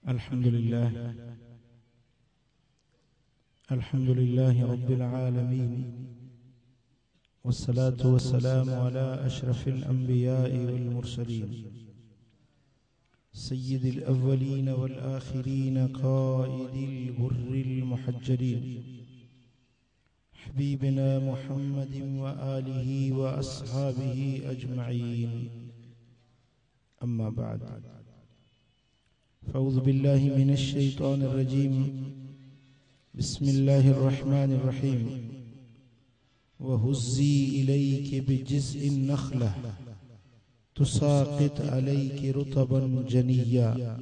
الحمد لله رب العالمين والصلاة والسلام على أشرف الأنبياء والمرسلين سيد الأولين والآخرين قائد الغر المحجلين حبيبنا محمد وآله وأصحابه أجمعين أما بعد فأعوذ بالله من الشيطان الرجيم بسم الله الرحمن الرحيم وهزي إليك بجزء النخلة تساقط عليك رطبا جنيا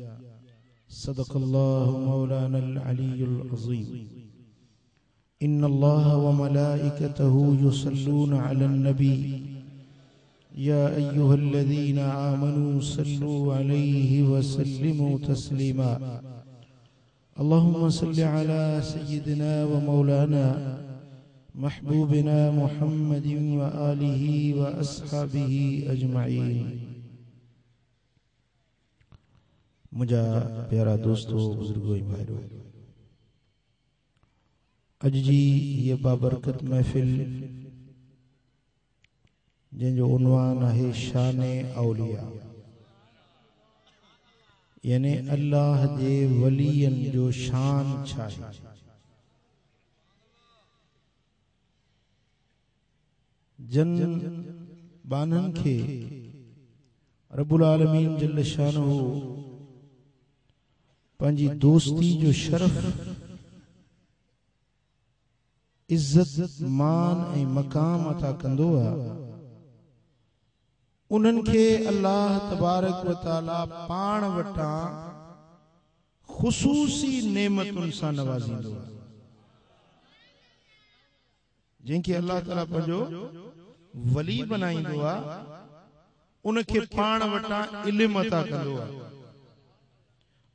صدق الله مولانا العلي العظيم إن الله وملائكته يصلون على النبي يا أيها الذين آمنوا صلوا عليه وسلموا تسليما اللهم صل على سيدنا ومولانا محبوبنا محمد وآله وأصحابه أجمعين मुझा प्यारा दोस्तों बुजुर्गों भाइयों अज जी ये बाबरकत महफिल जिनजो उन्वान है शान औलिया यानी अल्लाह जे वलियन जो शान छा है जन बानन के रब्बुल आलमीन जल्ल शानहु पंजी दोस्ती जो शरफ इज्जत मान ए मकाम अता कंदो आहे उनन के अल्लाह तबारक व तआला पाण वटा खुसूसी नेमतुन सा नवाजींदो आहे जिनके अल्लाह ताला पंजो वली बनाईंदो आहे उनके पाण वटा इल्म अता कंदो आहे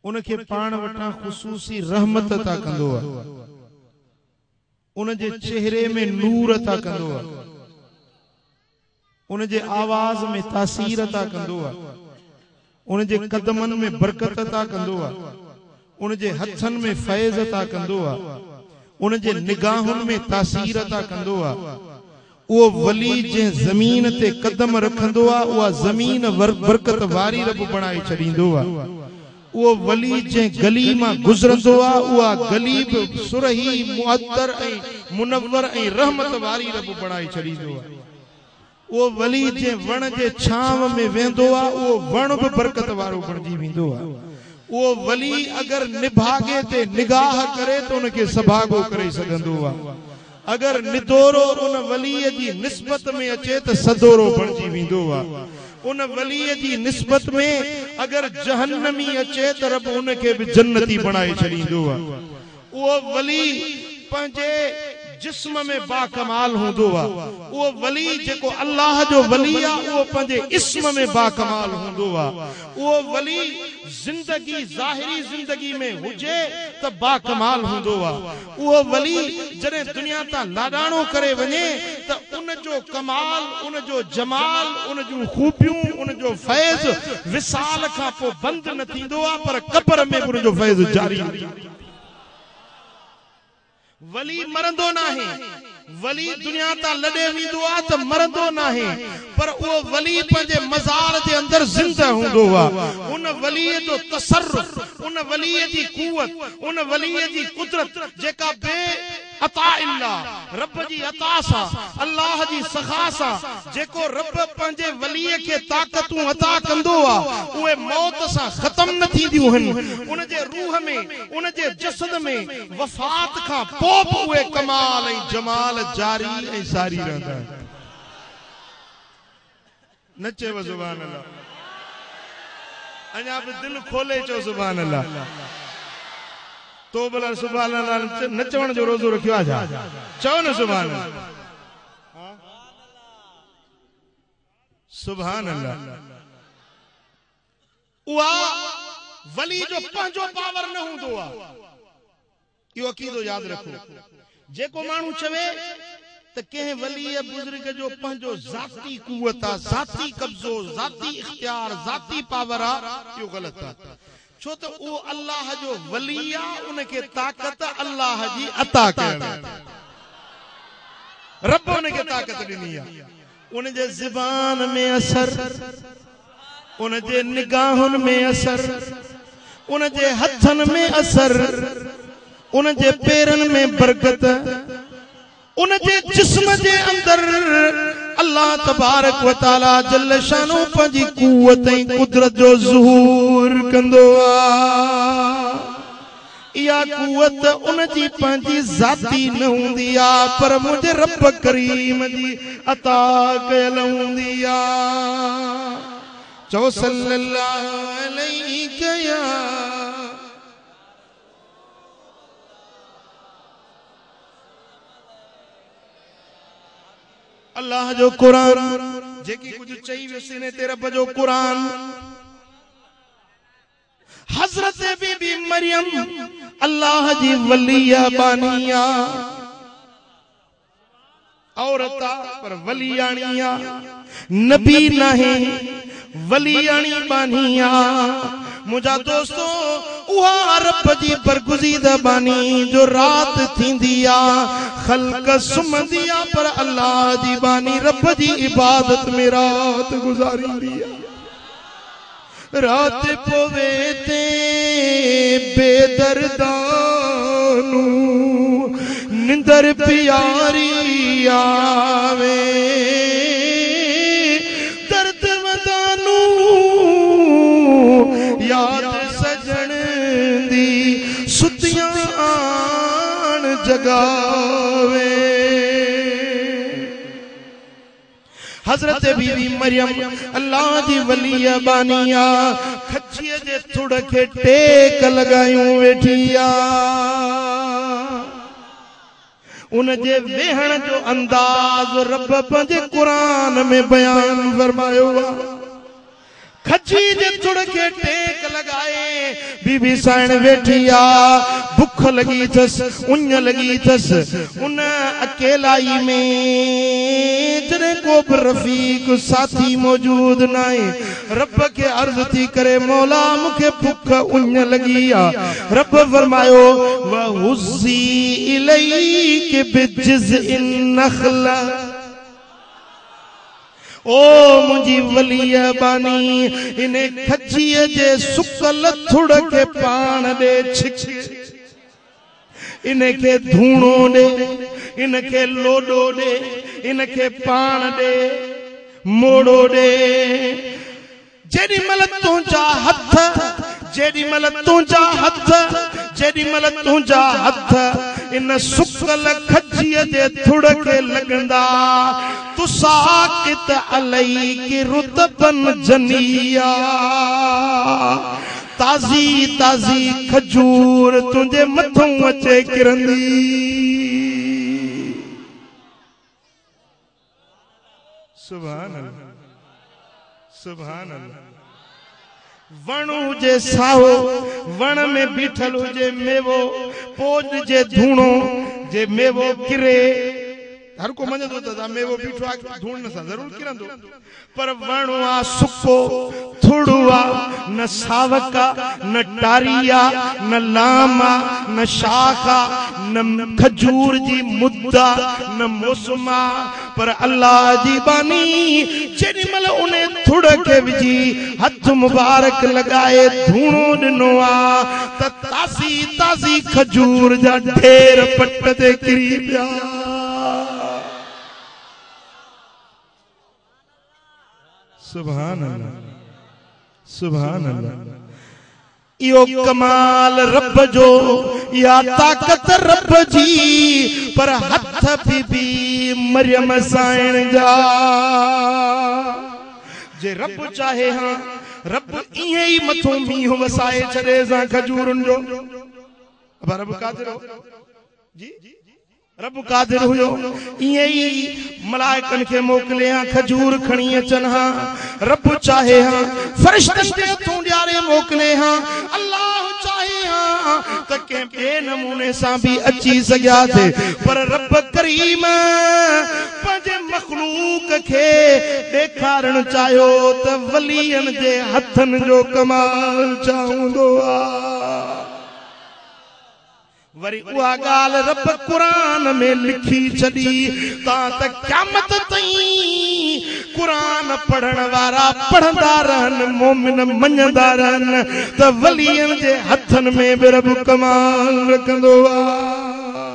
उनके पाण वटा खुसूसी रहमत अता कंदो आहे उन जे चेहरे में नूर अता कंदो आहे उन जे आवाज में तासीर अता कंदो आहे उन जे कदमन में बरकत अता कंदो आहे उन जे हथन में फैज अता कंदो आहे उन जे निगाहुन में तासीर अता कंदो आहे वो वली जे जमीन ते कदम रखंदो आहे उहा जमीन बरकत वारी रब बनाई छडींदो आहे वो वली जे गली मां गुजरंदो आहे उहा गली सुरही मुअत्तर ऐं मुनव्वर ऐं रहमत वारी रब बनाई छडींदो आहे वो वली जे वण जे छांव में वेंदो आ वो वण भी बरकत वारो बनजी वेंदो आ वो वली अगर निभागे ते निगाह करे तो उनके सभागो करे सघंदो आ अगर निदोरो उन वली जी निस्बत में अचे त सदोरो बनजी वेंदो आ उन वली जी निस्बत में अगर जहन्नमी अचे त रब उनके भी जन्नती बनाए छडींदो आ वो वली पंजे जिस्म में बाकमाल होंदो आ वो वली जेको अल्लाह जो वली आ वो पंजे इस्म में बाकमाल होंदो आ वो वली जिंदगी जाहिरी जिंदगी में हुजे त बाकमाल होंदो आ वो वली जने दुनिया ता लाडाणो करे वने त उन जो कमाल उन जो जमाल उन जो खूबियूं उन जो फैज विसाल का पो बंद न थींदो आ पर कब्र में उन जो फैज जारी वली मरंदो नाहे वली दुनिया ता लडे वींदो आ त मरंदो नाहे पर वो वली पंजे मजार जे अंदर जिंदा हुंदो आ उन वली जो तसर्रुफ उन वली जी कुवत उन वली जी कुदरत जेका बे अता इल्ला रब जी अता सा अल्लाह जी सखा सा जेको रब पंजे वली के ताकतूं अता कंदो आ उहे मौत सा खत्म न थींदियूं हन उन जे रूह में उन जे जसद में वफात का पोप उहे कमाल ऐं जमाल जारी ऐं सारी रहंदा आहिनि नचे व सुभान अल्लाह अञा बि दिल खोले चो सुभान अल्लाह तो भला सुभान अल्लाह नचवण जो रोज़ो रखियो आ जा चओ न सुभान अल्लाह सुभान अल्लाह उहा वली जो पंहिंजो पावर न हूंदो आहे इहो अक़ीदो यादि रखो जेको माण्हू चवे त कंहिं वली बुजुर्ग जो पंहिंजो ज़ाती कुवत आहे ज़ाती कब्ज़ो ज़ाती इख्तियार ज़ाती पावर आहे इहो ग़लति आहे छो तो वो अल्लाह जो वली आ उनके ताकत अल्लाह जी अता करण रब उनके ताकत ॾिनी आहे उनजे ज़बान में असर उनजे निगाहुनि में असर उनजे हथनि में असर उनजे पेरनि में बरकत उनजे जिस्म जे अंदर अल्लाह तबारक व तआला जल्ल शानो पंहिंजी कुवत ऐं कुदरत जो ज़हूर कंदो आहे। इहा कुवत उनजी पंहिंजी ज़ाती न हूंदी आहे पर मुंहिंजे रब करीम जी अता कयल हूंदी आहे। चओ सल्लल्लाहु अलैहि या अल्लाह जो कुरान जेकी कुछ चई वैसे ने तेरा बजो कुरान हजरत बीबी मरियम अल्लाह जी वलिया बानिया औरता पर वलियानिया नबी नहीं वलियानी बानिया मुझा दोस्तों उहा रब जी बरगुज़ीदा बानी जो रात थींदिया खल्क सुमंदिया पर अल्लाह जी बानी रब जी इबादत में रात गुजारींदी रात पोवे ते बेदर्दानू निंदर प्यारी आवे दर्द वदानू याद सजन दी सुतियां आन जगावे। हजरत बीबी मरियम अल्लाह जी वलिया बानिया खच्चीअ जे थुड़ के टेक लगायूं वेठिया उनजे वेहण जो अंदाज रब पंहिंजे कुरान में बयान फरमायो आहे। खची जे थुड़ के टेक लगाए बीबी साइण वेठिया भूख लगी थस उन लगी थस उन अकेलाई में जरे को रफीक साथी मौजूद नाए रब के अर्ज थी करे मौला मुखे भूख उन लगी आ रब फरमायो व हुज़ी इलैक बिजिज़इन नखला ओ मुझी वलिया बानी इने खच्चीअ जे सुकल थुड़ के पान दे छिक इनके धूणो दे इनके लोडो दे इनके पान दे मोड़ो दे जेडी मल तुंजा हथ जेडी मल तुंजा हथ इन सुकल खच्चीअ जे थुड़ के लगंदा तुसाकित अलई की रुतबन जनिया ताजी ताजी खजूर तुझे मथों अचे किरंदी सुभान अल्लाह सुभान अल्लाह। वण हुजे साहो वण में बीठल हुजे मेवो पोज जे धूणो जे मेवो किरे हर को मञंदो त मेवो बीठो आहे धूण सां ज़रूर किरंदो पर वण आ सुको थुड़ो आ न सावका न टारिया न लामा न शाखा न खजूर जी मुद्दा न मौसमा पर अल्लाह जी बानी जेडी मल उन्हें थुड़ के विजी हथ मुबारक लगाए धूणो दिनो आ त ताज़ी ताज़ी खजूर जा ढेर पट ते किरी पिया। सुभान अल्लाह सुभान अल्लाह। यो कमाल रब जो या ताकत रब जी पर हथ बीबी मरियम साइण जा जे रब चाहे हां रब इहे ही मथों मींह वसाए छड़े सा खजूरन जो अब रब कादिर हो जी रब कादिर हुयो इहे ही मलाइकन के मोकले हां खजूर खणी अचन हां रब चाहे हां फरिश्तन के तू ॾियारे मोकले हां अल्लाह चाहे हां त के बे नमूने सां भी अची सघिया थे पर रब करीम पंहिंजे मखलूक खे ॾेखारण चाहियो त वलियन जे हथन जो कमाल छा हूंदो आहे। वरी उहा ॻाल्हि रब क़ुरान में लिखी छॾी त क़यामत ताईं क़ुरान पढ़ण वारा पढ़ंदा रहनि, मोमिन मञंदा रहनि त वलियन जे हथन में बि रब कमाल रखंदो आहे।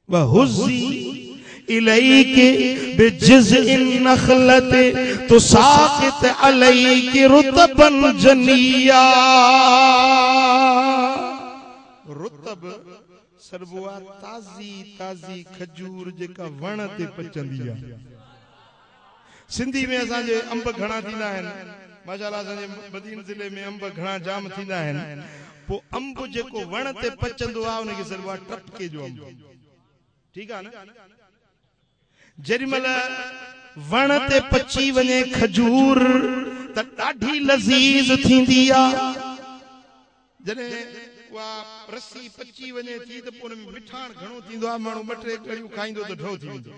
वहुज़ी इलैके बिजिज़इन नख़लते तुसाक़ित अलैके रुतबन जनिया। रुतब सरबुआ ताज़ी ताज़ी खजूर जेका वण ते पचंदी आहे। सिंधी में असांजे अंब घणा थींदा आहिनि, माशाअल्लाह असांजे मदीन ज़िले में अंब घणा जाम थींदा आहिनि। पोइ अंब जेको वण ते पचंदो आहे उनखे सरबुआ टपके जो अंब, ठीकु आहे न। जेॾीमहिल वण ते पची वञे खजूर त ॾाढी लज़ीज़ थींदी आहे। जॾहिं उहा रसी पची वञे थी त पोइ उनमें मिठाण घणो थींदो आहे, माण्हू ॿ टे कड़ियूं खाईंदो त ढो थी वेंदो।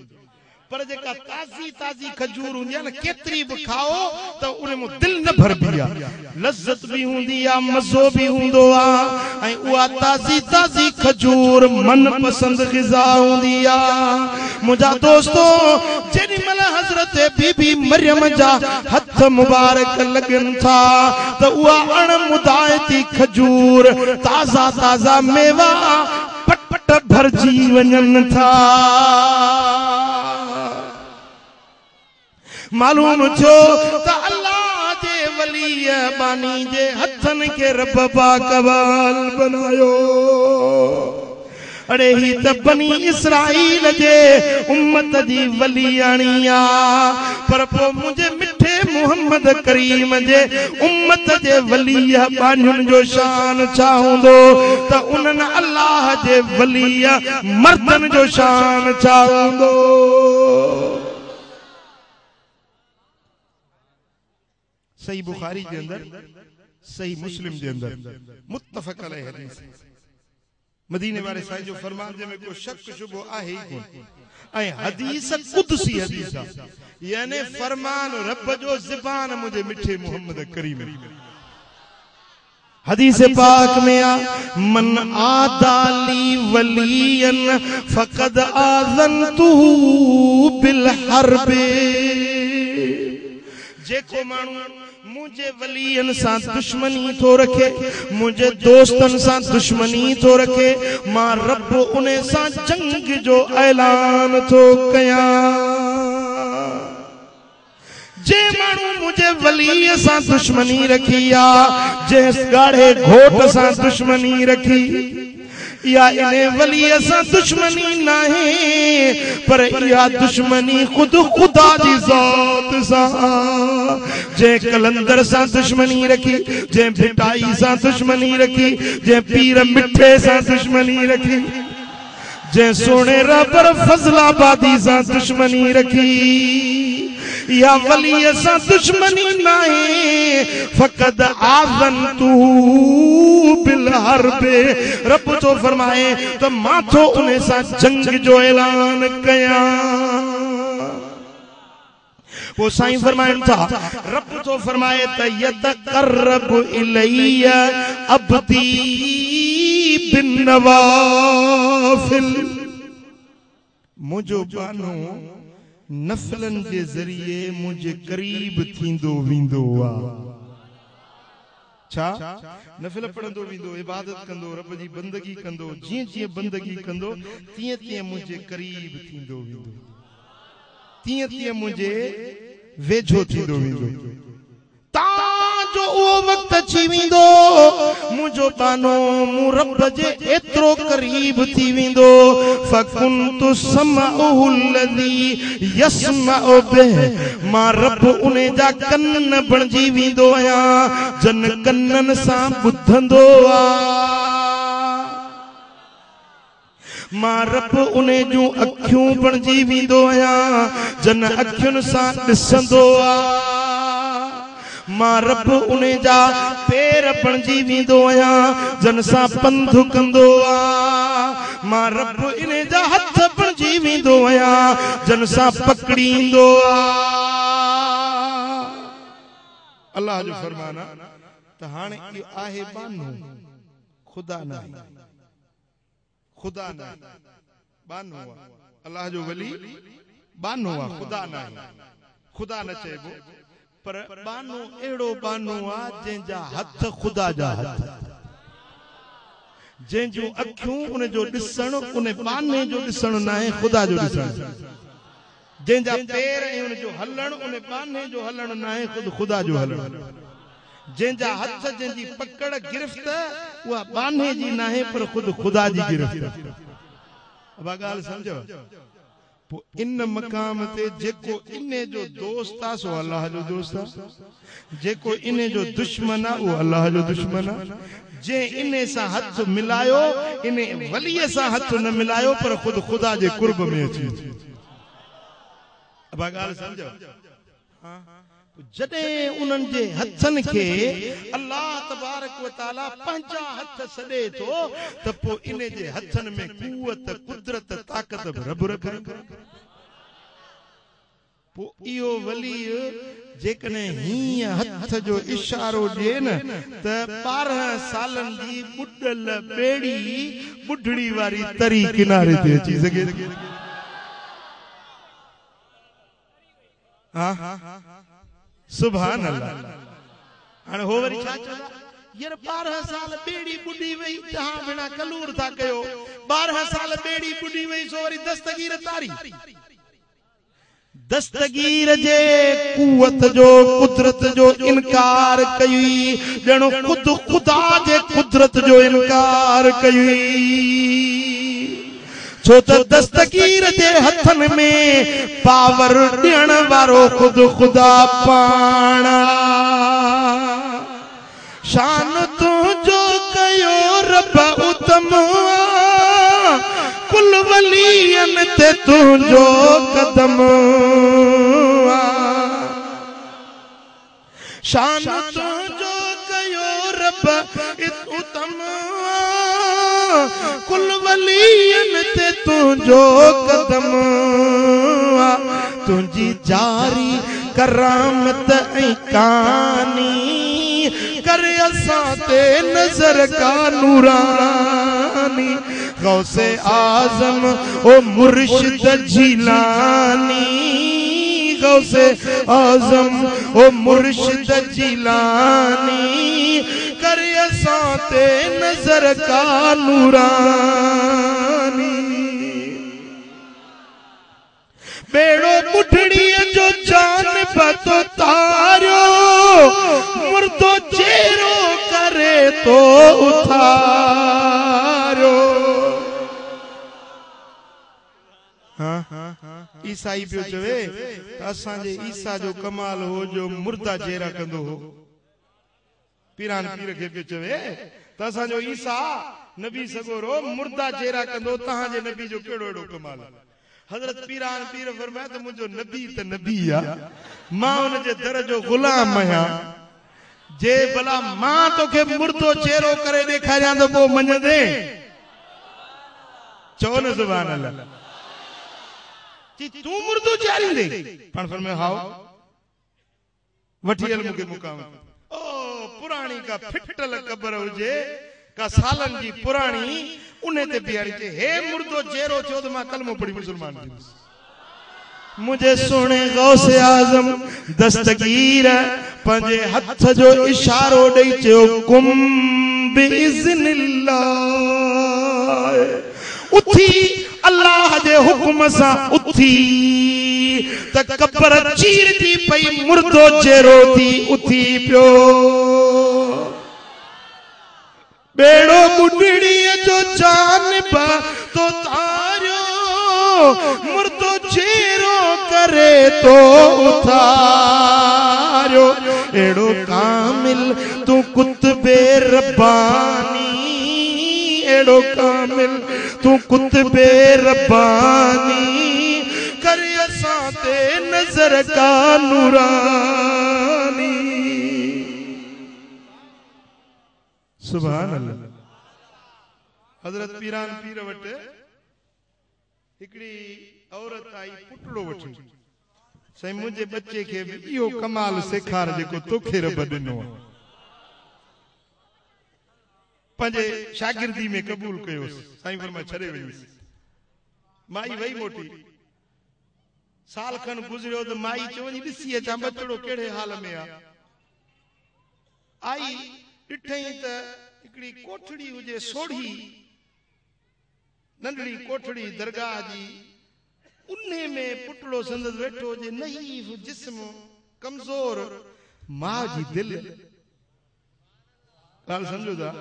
पर जेका ताज़ी ताज़ी खजूर हूंदी आहे न, केतिरी बि खाओ त उन में दिलि न भरबी आहे, लज़त बि हूंदी आहे, मज़ो बि हूंदो आहे। ऐं उहा ताज़ी ताज़ी खजूर मनपसंद ग़िज़ा हूंदी आहे। मुंहिंजा दोस्तो, जेॾीमहिल हज़रत बीबी मरियम जा हथ मुबारक लॻनि था त उहा अणमुदाइती खजूर, ताज़ा ताज़ा मेवा पट पट भरजी वञनि था। मालूम थियो त अल्लाह जे वली बानी जे हथन के रब बाकमाल बनायो। अड़े ही त बनी इसराइल जे उम्मत जी वली आणी आ, पर पोइ मुंहिंजे मिठे मोहम्मद करीम जे उम्मत जे वली बानियुनि जो शान छा हूंदो त उन्हनि अल्लाह जे वली मर्दन जो शान छा हूंदो। सही बुखारी के अंदर, सही मुस्लिम के अंदर मुत्तफक अलैहि हदीस, मदीने वाले साईं जो फरमान जे में कोई शक शुबो आहे ही कोन। ऐं हदीस कुदसी हदीस आहे, यानी फरमान रब जो ज़बान मुझे मिठे मोहम्मद करीम। हदीस पाक में आ, मन आदाली वलियन फकद आज़नतुहु बिल हर्बे। जेको माण्हू मुझे वलियन सां दुश्मनी थो रखे, मुझे दोस्तन सां दुश्मनी थो रखे, मां रब उन सां जंग जो ऐलान थो कयां। जे माण्हू मुझे वलीअ सां दुश्मनी रखी आ, जंहिं ॻाढ़े घोट सां दुश्मनी रखी, या इने वलीअ सां दुश्मनी नाहे, पर इहा दुश्मनी खुद खुदा जी ज़ात सां। जंहिं कलंदर सां दुश्मनी रखी, जंहिं भिटाई सां दुश्मनी रखी, जंहिं पीर मिठे सां दुश्मनी रखी, जंहिं सोने रबर फज़लाबादी सां दुश्मनी रखी, या वलीअ सां दुश्मनी नाहे। फ़क़द आज़नतुहु बिल हर्बे, रब तो फरमाए त मां थो उन सां जंग जो ऐलान कयां। वो साईं फरमाइनि था, रब तो फरमाए त यतक़र्रब इलैया अब्दी बिन नवाफिल। मुझो बानो नफलन के जरिए मुझे करीब थींदो वींदो आ। छा नफिल पढ़ंदो वींदो, इबादत कंदो, रब जी बंदगी कंदो, जीअं जीअं बंदगी कंदो तीअं तीअं मुझे करीब थींदो वींदो, तीअं तीअं मुझे वेझो थींदो वींदो। जो वो वक्त अची वेंदो, मुझो बानो मूं रब जे एतिरो करीब थी वेंदो। फकुंतु समअहु लज़ी यस्मअु बिहि, मां रब उन जा कन बणजी वेंदो आहियां, जन कननि सां ॿुधंदो आ। मां रब उन जूं अखियूं बणजी वेंदो आहियां, जन अखियुनि सां ॾिसंदो आ। मां रब उन जा पेर बणजी वेंदो आहियां, जन सां पंधु कंदो आ। मां रब इन जा हथ थी वेंदो आया जन सा पकड़ींदो अल्लाह जो फरमाना त हाणे इहो आहे बानो खुदा ना खुदा ना बानो अल्लाह जो वली बानो खुदा ना खुदा न चइबो पर बानो एड़ो बानो आ जंहिंजा हथ खुदा जा हथ जंहिंजूं अखियूं उन जो ॾिसण उन बाने जो ॾिसण न आहे खुदा जो ॾिसण जंहिंजा पैर ऐं उन जो हलण उन बाने जो हलण न आहे खुद खुदा जो हलण जंहिंजा हथ जंहिंजी पकड़ गिरफ्त उहा बाने जी न आहे पर खुद खुदा जी गिरफ्त अब ॻाल्हि सम्झो इन मकाम ते जेको इने जो दोस्त आ सो अल्लाह जो दोस्त आ जेको इने जो दुश्मन आ वो अल्लाह जो दुश्मन आ जे इने सा हाथ मिलायो इने वलीअ सा हाथ न मिलायो पर खुद खुदा जे कुर्ब में अची अब ॻाल्हि समझो हां जॾहिं उन्हनि जे हथनि खे अल्लाह तबारक व तआला पंहिंजा हथ सॾे थो त पोइ इने जे हथनि में कुवत कुदरत ताक़त रब रखे पोइ इहो वली जेकॾहिं हीअं हथ जो इशारो ॾिए न त 12 सालनि जी ॿुॾल ॿेड़ी ॿुढड़ी वारी तरी किनारे ते अची सघे हा सुभान अल्लाह हाणे हो वरी छा चवंदा यार 12 साल बेड़ी बुडी वई तहां बिना कलूर था कयो 12 साल बेड़ी बुडी वई सो वरी दस्तगीर तारी दस्तगीर जे कुवत जो कुदरत जो इनकार कई जणो खुद खुदा जे कुदरत जो इनकार कई छो त दस्तगीर जे हथन में पावर ॾियण वारो खुद खुदा पाण शान तुंहिंजो कयो रब उत्तम कुल वलियन ते तुंहिंजो कदम शान तुंहिंजो कयो रब उत्तम कुल वलियन ते तुंहिंजो कदम तुंहिंजी जारी करामत ऐं कहानी करे असां ते नज़र का नूरानी गौसे आज़म ओ मुर्शिद जिलानी गौसे आज़म ओ मुर्शिद जिलानी करे असां ते नज़र का नूरानी बेड़ो बुढ़ड़ीअ जो जान पतो तारियो मुर्दो चेरो करे तो उथारियो ईसाई पियो चवे असांजे ईसा जो कमाल हो जो मुर्दा चेरा कंदो हो पीरान पीर खे पियो चवे त असांजो ईसा नबी सगोरो मुर्दा चेरा कंदो तहां जे नबी जो केड़ो एड़ो कमाल हजरत पीरान पीर फरमाए त मुंहिंजो नबी त नबी आ मां उन जे दर जो गुलाम आहियां जे भला मां तोखे मुर्दो चेहरो करे ॾेखारियां त पोइ मञंदे चओ न सुभान अल्लाह जी तूं मुर्दो चारींदे पाण फरमाए हाओ वठी हल मूंखे मुकाम ओ पुराणी का फिटल कब्र हुजे का सालन जी पुराणी उन्हें ते बिहारी चे हे मुर्दो चेहरो चो तो मां कलमो पढ़ी मुसलमान थी मुझे सुने गौसे आजम दस्तगीर पंजे हथ जो इशारो दई चो कुम बिइज़्निल्लाह उठी अल्लाह जे हुक्म सा उठी त कब्र चीर थी पई मुर्दो चेहरो थी उठी पियो बेड़ो बुढ़ड़ीअ जो जान तो तारियो मुर्दो चेरो करे तो उथारियो एड़ो कामिल तू कुतबे रब्बानी एड़ो कामिल तू कुतबे रब्बानी करे असां ते नजर का नूरानी सुभान अल्लाह हजरत पीरान पीर वट हिकड़ी औरत आई पुटड़ो वठी सही मुझे बच्चे के इहो कमाल सेखार जेको तोखे रब ॾिनो पंहिंजे शागिर्दी में कबूल कयो साईं फरमाए छॾे वञिस माई वई मोटी साल खन गुज़रियो तो माई चयो वञी ॾिसी अचां बचड़ो कहिड़े हाल में आहे आई ॾिठई त हिकड़ी कोठड़ी हुजे सोढ़ी नंढड़ी कोठड़ी दरगाह जी उन्हे में पुटड़ो संदस वेठो हुजे नहीफ जिस्म कमजोर मां जी दिल ॻाल्हि सम्झो था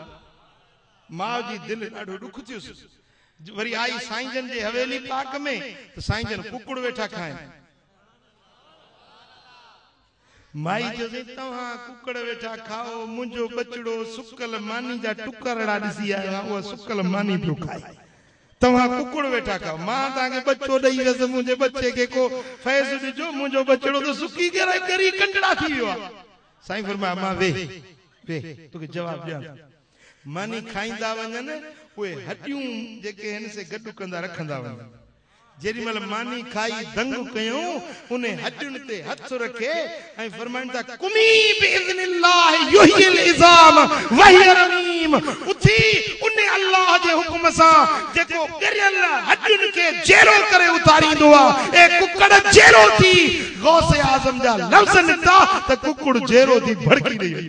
मां जी दिल ॾाढो ॾुख थियुसि वरी आई साईं जन जे हवेली पाक में तो साईं जन कुकड़ वेठा खाइनि माई जो तव्हां कुकड़ वेठा खाओ मुंहिंजो बचड़ो सुकल मानी जा टुकरड़ा ॾिसी आया उहा सुकल मानी पियो खाए तव्हां कुकड़ वेठा खाओ मां तव्हांखे बच्चो ॾेई वियसि मुंहिंजे बच्चे खे को फैज़ ॾिजो मुंहिंजो बचड़ो तो सुकी करी कंडड़ा थी वियो आहे साईं फरमाया मां वे तोखे जवाब ॾियां मानी खाईंदा वञनि उहे हड्डियूं जेके आहिनि से गॾु कंदा रखंदा वञनि जेॾी महिल मानी खाई दंग कयूं उन हड्डियुनि ते हथ रखे ऐं फरमाइनि था कुमी बिइज़्निल्लाह युहिल इज़ाम वहिय रमीम उथी उन अल्लाह जे हुक्म सां जेको गिरियल हड्डियुनि खे जेरो करे उतारींदो आहे ए कुकड़ जेरो थी गौसे आज़म जा लफ़्ज़ निकिता त कुकड़ जेरो थी भड़की ॾेई वई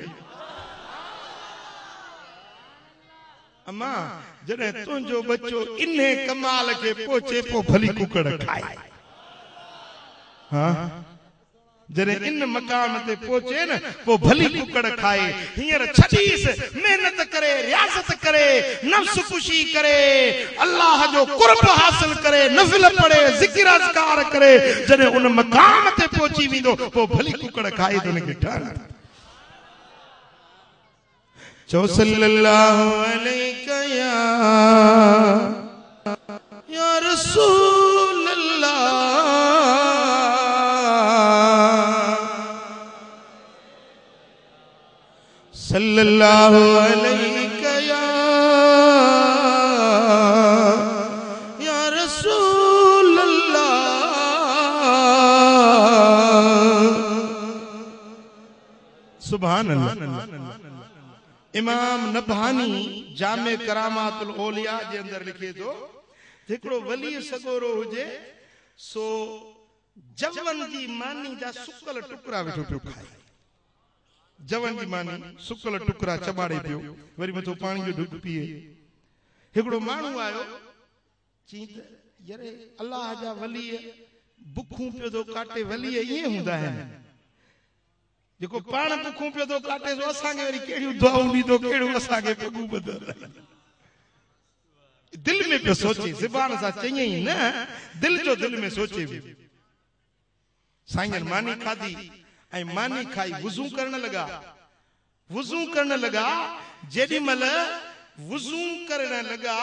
अम्मा जॾहिं तुंहिंजो बच्चो इन्हे कमाल के पहुचे पो भली कुकड़ खाए हाँ जॾहिं इन मकाम ते पहुचे न पो भली कुकड़ खाए हींअर छॾीस मेहनत करे रियाज़त करे नफ्स कुशी करे अल्लाह जो कुर्ब हासिल करे नफिल पढ़े ज़िक्र अज़कार करे जॾहिं उन मकाम ते पहुची वेंदो पो भली कुकड़ खाए तो उनखे ठार चो सल्लल्लाहु अलैहि या रसूल अल्लाह सल्लल्लाहु अलैहि या रसूल अल्लाह सुभान अल्लाह इमाम नबहानी जामे करामातुल औलिया जे अंदर लिखे तो हिकड़ो वली सगोरो हुजे सो जवन जी मानी जा सुकल टुकड़ा वेठो पियो खाए जवन जी मानी सुकल टुकड़ा चबाड़े पियो वरी मथो पानी जो ढुक पिए हिकड़ो माण्हू आयो चई त यारे अल्लाह जा वली बुखूं पियो तो काटे वली इएं हूंदा आहिनि जेको पाण बुखूं पियो तो काटे सो असांखे वरी कहिड़ियूं दुआऊं ॾींदो कहिड़ियूं असांखे पगूं ॿधल दिल में पियो सोचे ज़बान सां चई न दिल जो दिल में सोचे भी साईं मानी खाधी ऐं मानी खाई वुज़ू करण लगा जेॾी महिल वुज़ू करण लगा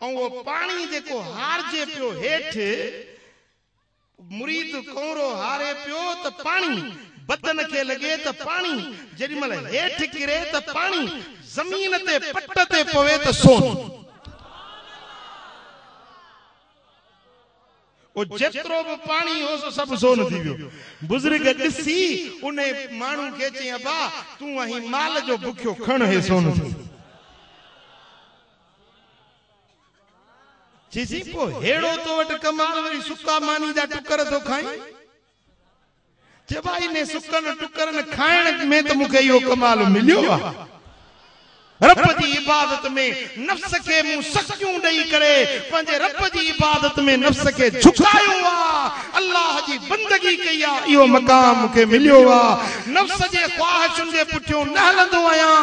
ऐं वो पानी जेको हारजे पियो हेठि मुरीद कोरो हारे पियो त पानी बदन के लगे तो पानी जेडी मल हेठ गिरे तो पानी जमीन ते पट ते पवे तो सोन ओ जेतरो भी पानी हो सो सब सोन थी वियो बुजुर्ग ॾिसी उन्हें माण्हू खे चई अबा तू अही माल जो बुखियो खण हे सोन चीसी पो हेड़ो तो वट कमाल वरी सुका मानी जा टुकर तो खाई जबाई ने सुकन टुकरन खाइण में तो मुखे यो कमाल मिलियो रब जी इबादत में नफ्स के मु सकियूं ॾेई करे पंहिंजे रब जी इबादत में नफ्स के झुकायो अल्लाह जी बंदगी कई इहो मकाम मुखे मिलियो नफ्स जे ख्वाहिशुनि जे पुठियों न हलंदो आहियां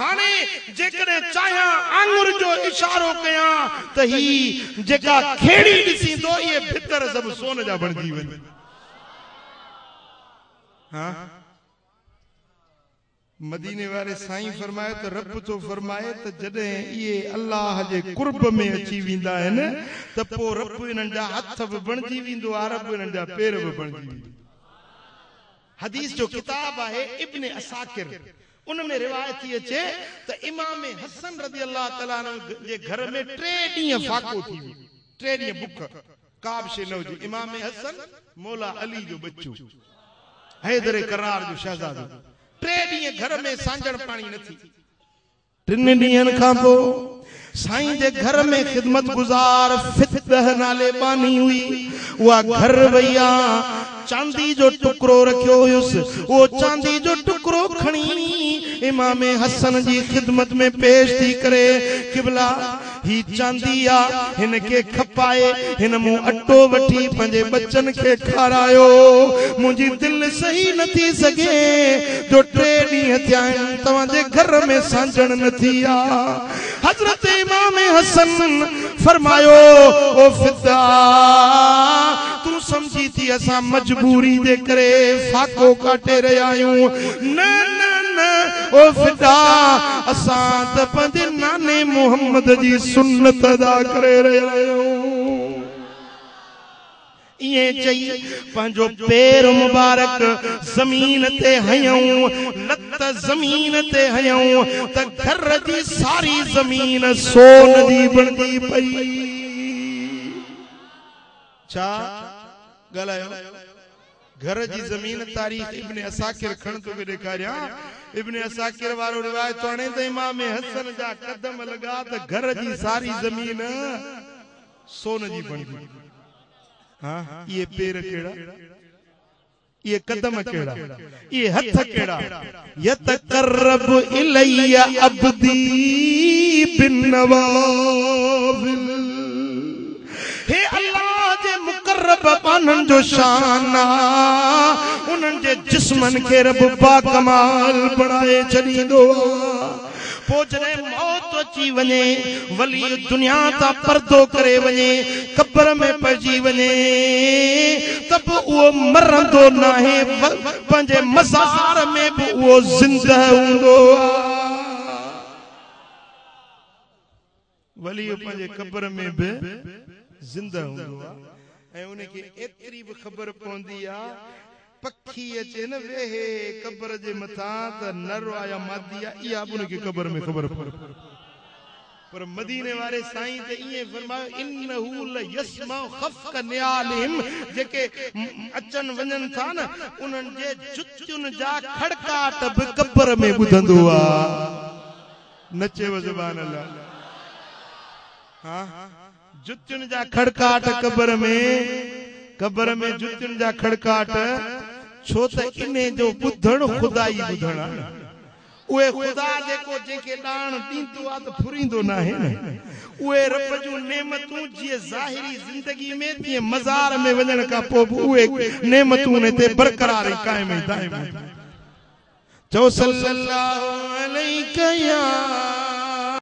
हाणे जेकॾहिं चाहियां आंगुर जो इशारो कयां त ही जेका खेड़ी ॾिसींदो इहे भितर सभु सोन जा बणजी वञनि हाँ मदीने वाले साईं फरमाए तो रब तो फरमाए तो जॾहिं इहे अल्लाह जे कुर्ब में अची वेंदा आहिनि त पोइ रब इन्हनि जा हथ बि बणजी वेंदो आहे रब इन्हनि जा पेर बि बणजी वेंदो हदीस जो किताब आहे इब्न असाकिर उन में रिवायत थी अचे त इमाम हसन रज़ी अल्लाह तआला अन्हु जे घर में 3 ॾींहं फाको थी वियो 3 ॾींहं बुख काब शे न हुजे। इमाम हसन मौला अली जो बच्चो, हैदर करार जो शहजादो। 3 ॾींहं घर में सांजण पाणी न थी। 3 ॾींहंनि खां पोइ साईं जे घर में खिदमत गुजार फितह नाले बानी हुई। उहा घर वैया चांदी जो टुकड़ो रखियो हुयुसि। वो चांदी जो टुकड़ो खणी इमाम हसन जी खिदमत में पेश थी करे, क़िबला ही चांदी आ, हिन के खपाए, हिन मूं अटो वठी पंहिंजे बच्चन के खारायो। मुंहिंजी दिल सही न थी सके जो 3 ॾींहं थिया आहिनि तव्हां जे घर में सांजण न थी आ। हजरत इमाम हसन फरमायो, ओ फिदा तू समझी थी असां मजबूरी जे करे फाको काटे रहिया आहियूं। न न न ओ फिदा असां त पंहिंजे नाने मोहम्मद जी सुन्नत अदा करे रहिया आहियूं। ये चई पंहिंजो पैर मुबारक ज़मीन ते हयऊं, लत ज़मीन ते हयऊं त घर जी सारी ज़मीन सोन जी बणजी पई। छा ॻाल्हायो? घर जी ज़मीन तारीख़ इब्न असाकिर खण तो बि ॾेखारियां। इब्न असाकिर वारो रिवायत आणे त इमाम हसन जा कदम लॻा त घर जी सारी ज़मीन सोन जी बणजी। हाँ, ये पैर केड़ा, ये कदम केड़ा, ये हथ केड़ा। यतकर्रब इलैया अब्दी बिन्नवाफिल। हे अल्लाह जे मुकर्रब बानन जो शान आ, उन्हनि जे जिस्मन खे रब बाकमाल बणाए छॾींदो आ। पोइ जॾहिं मौत अची वञे, वली दुनिया तां पर्दो करे वञे, क़ब्र में पइजी वञे, तब उहो मरंदो नाहे, पंहिंजे मज़ार में बि उहो ज़िंदा हूंदो आहे। वली पंहिंजे क़ब्र में बि ज़िंदा हूंदो आहे। ऐं उनखे एतिरी बि ख़बर पवंदी आहे, पखी अचे न वेहे क़ब्र जे मथां त नर आया मादी आ, इहा बि उनखे क़ब्र में ख़बर पवे। पर मदीने वारे साईं ते ईअं फरमायो, इन्नहु लयस्माउ खफ़्क नियालिहिम, जेके अचन वञन था न उन्हनि जे जुतियुनि जा खड़काट बि क़ब्र में ॿुधंदो आहे। नचेव ज़ुबान अल्लाह। हाँ, जुतियुनि जा खड़काट क़ब्र में जुतियुनि जा खड़काट, छो त इने जो ॿुधण खुदाई ॿुधण आहे। उहे खुदा जेको जेके ॾाण ॾींदो आहे त फुरींदो न आहे न। उहे रब जूं नेमतूं जीअं ज़ाहिरी ज़िंदगी में तीअं मज़ार में वञण खां पोइ बि उहे नेमतूं उन ते बरक़रार ऐं क़ाइम ऐं दाइम। चओ सल्लल्लाहु अलैहि या